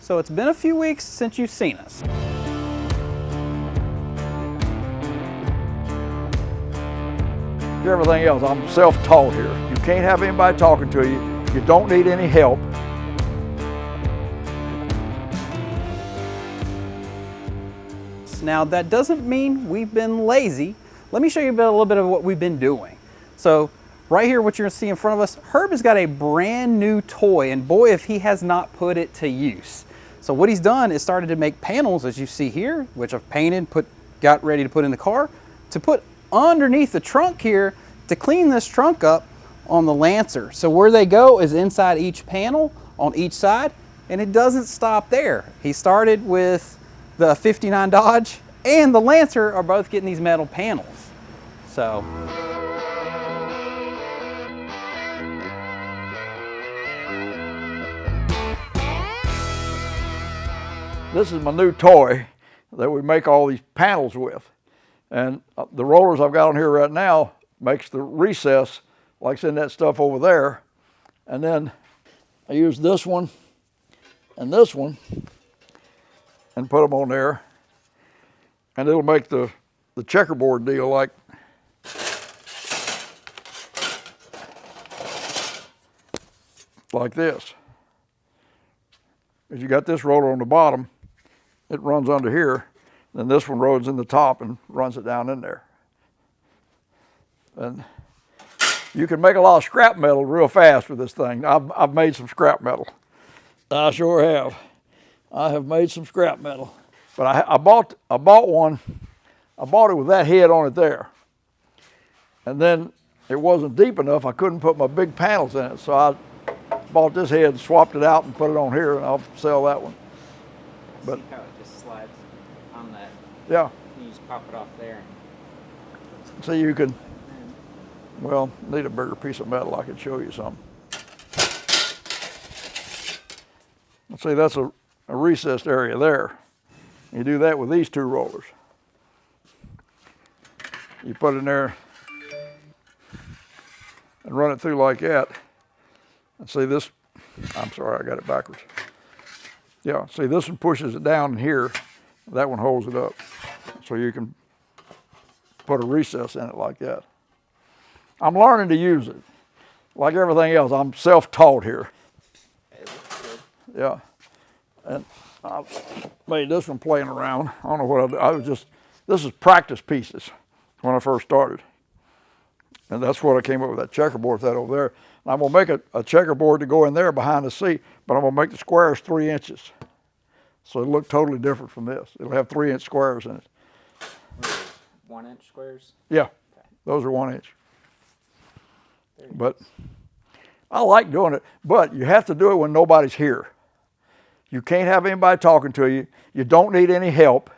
So it's been a few weeks since you've seen us. Everything else, I'm self-taught here. You can't have anybody talking to you. You don't need any help. Now that doesn't mean we've been lazy. Let me show you a little bit of what we've been doing. So right here, what you're gonna see in front of us, Herb has got a brand new toy, and boy, if he has not put it to use. So what he's done is started to make panels, as you see here, which I've painted, got ready to put in the car, to put underneath the trunk here to clean this trunk up on the Lancer. So where they go is inside each panel on each side, and it doesn't stop there. He started with the 59 Dodge and the Lancer are both getting these metal panels. So this is my new toy that we make all these panels with. And the rollers I've got on here right now makes the recess, like it's in that stuff over there. And then I use this one and this one and put them on there. And it'll make the checkerboard deal like this. If you got this roller on the bottom, it runs under here. Then this one runs in the top and runs it down in there. And you can make a lot of scrap metal real fast with this thing. I've made some scrap metal. I sure have. I have made some scrap metal. But I bought one. I bought it with that head on it there. And then it wasn't deep enough. I couldn't put my big panels in it. So I bought this head, swapped it out and put it on here, and I'll sell that one. But see how it just slides on that. Yeah. You just pop it off there. So you can, well, need a bigger piece of metal. I could show you some. Let's see, that's a recessed area there. You do that with these two rollers. You put it in there and run it through like that. And see this, I'm sorry, I got it backwards. Yeah, see this one pushes it down in here. That one holds it up. So you can put a recess in it like that. I'm learning to use it. Like everything else, I'm self-taught here. Yeah. And I made this one playing around. I don't know what I was this is practice pieces when I first started. And that's what I came up with, that checkerboard that over there. And I'm gonna make a checkerboard to go in there behind the seat, but I'm gonna make the squares 3 inches. So it'll look totally different from this. It'll have 3-inch squares in it. 1-inch squares? Yeah, okay. Those are 1 inch. But I like doing it, but you have to do it when nobody's here. You can't have anybody talking to you. You don't need any help.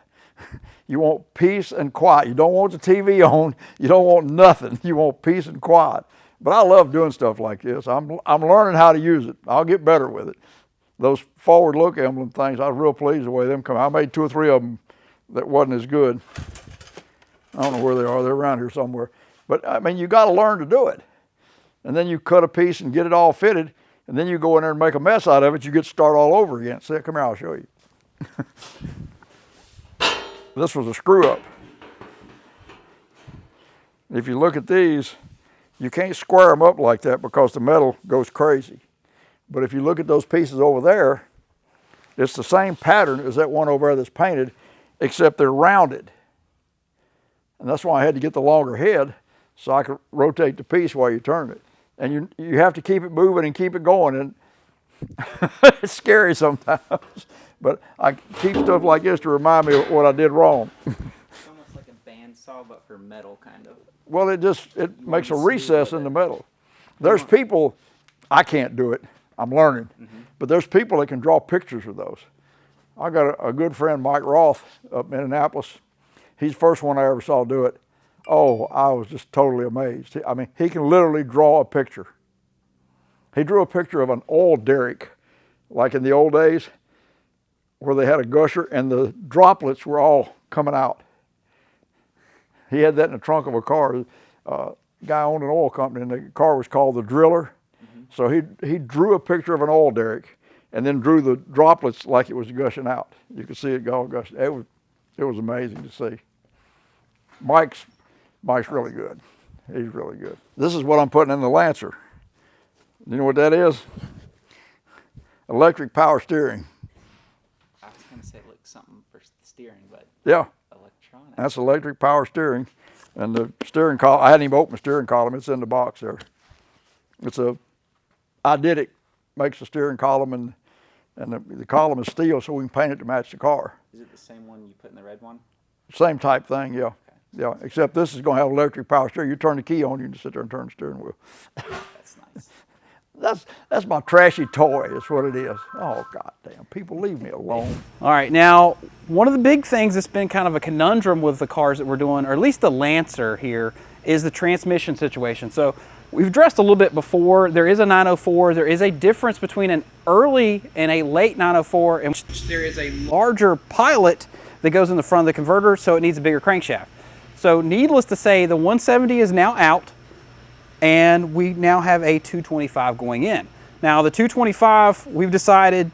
You want peace and quiet. You don't want the TV on. You don't want nothing. You want peace and quiet. But I love doing stuff like this. I'm learning how to use it. I'll get better with it. Those forward look emblem things, I was real pleased the way them come out. I made 2 or 3 of them that wasn't as good. I don't know where they are. They're around here somewhere. But I mean, you got to learn to do it. And then you cut a piece and get it all fitted, and then you go in there and make a mess out of it. You get to start all over again. See, come here, I'll show you. This was a screw up. If you look at these, you can't square them up like that because the metal goes crazy. But if you look at those pieces over there, it's the same pattern as that one over there that's painted, except they're rounded. And that's why I had to get the longer head so I could rotate the piece while you turn it. And you have to keep it moving and keep it going. And it's scary sometimes. But I keep stuff like this to remind me of what I did wrong. It's almost like a bandsaw, but for metal, kind of. Well, it makes a recess in the metal. There's people, I can't do it. I'm learning. But there's people that can draw pictures of those. I got a good friend, Mike Roth, up in Indianapolis. He's the first one I ever saw do it. Oh, I was just totally amazed. I mean, he can literally draw a picture. He drew a picture of an oil derrick, like in the old days, where they had a gusher and the droplets were all coming out. He had that in the trunk of a car. Guy owned an oil company, and the car was called the Driller. So he drew a picture of an oil derrick, and then drew the droplets like it was gushing out. You could see it all gushing. It was amazing to see. Mike's really good. He's really good. This is what I'm putting in the Lancer. You know what that is? Electric power steering. I was going to say like something for steering, but Yeah, electronic. that's electric power steering. And the steering column, I hadn't even opened the steering column. It's in the box there. It's I did it. Makes the steering column, and the column is steel, so we can paint it to match the car. Is it the same one you put in the red one? Same type thing, yeah. Yeah, except this is going to have electric power steering. You turn the key on, you can sit there and turn the steering wheel. That's nice. That's my trashy toy. That's what it is. Oh, God damn. People, leave me alone. All right, now, one of the big things that's been kind of a conundrum with the cars that we're doing, or at least the Lancer here, is the transmission situation. So we've addressed a little bit before. There is a 904. There is a difference between an early and a late 904, in which there is a larger pilot that goes in the front of the converter, so it needs a bigger crankshaft. So needless to say, the 170 is now out, and we now have a 225 going in. Now the 225, we've decided,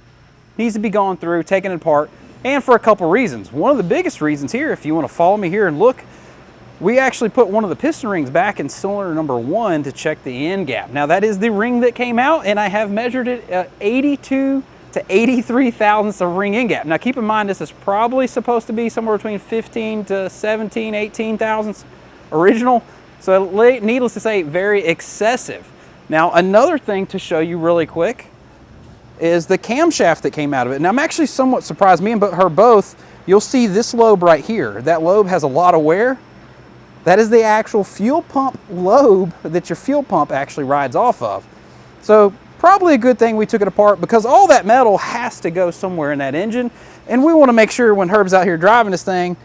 needs to be gone through, taken apart, and for a couple reasons. One of the biggest reasons here, if you want to follow me here and look, we actually put one of the piston rings back in cylinder number 1 to check the end gap. Now that is the ring that came out, and I have measured it at 82 to 83 thousandths of ring end gap. Now keep in mind, this is probably supposed to be somewhere between 15 to 17, 18 thousandths original. So needless to say, very excessive. Now another thing to show you really quick is the camshaft that came out of it. Now I'm actually somewhat surprised, me and her both, you'll see this lobe right here. That lobe has a lot of wear. That is the actual fuel pump lobe that your fuel pump actually rides off of. So probably a good thing we took it apart, because all that metal has to go somewhere in that engine. And we want to make sure when Herb's out here driving this thing,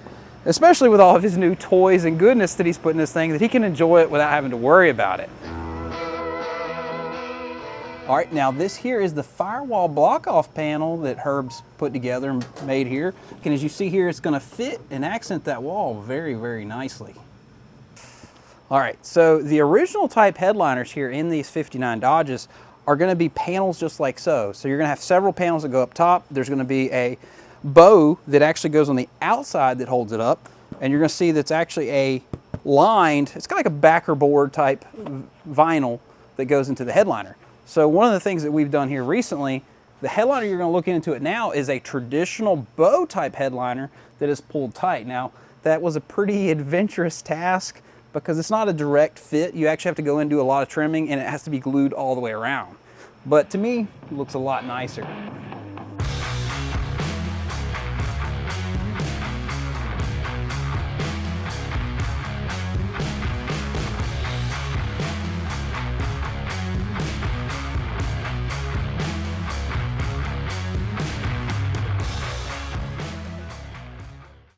especially with all of his new toys and goodness that he's put in this thing, that he can enjoy it without having to worry about it. All right, now this here is the firewall block-off panel that Herb's put together and made here. And as you see here, it's going to fit and accent that wall very, very nicely. All right, so the original type headliners here in these 59 Dodges are going to be panels just like so. So you're going to have several panels that go up top. There's going to be a bow that actually goes on the outside that holds it up. And you're going to see that's actually a lined, it's kind of like a backer board type vinyl that goes into the headliner. So one of the things that we've done here recently, the headliner you're going to look into it now is a traditional bow type headliner that is pulled tight. Now that was a pretty adventurous task, because it's not a direct fit. You actually have to go in and do a lot of trimming, and it has to be glued all the way around. But to me, it looks a lot nicer.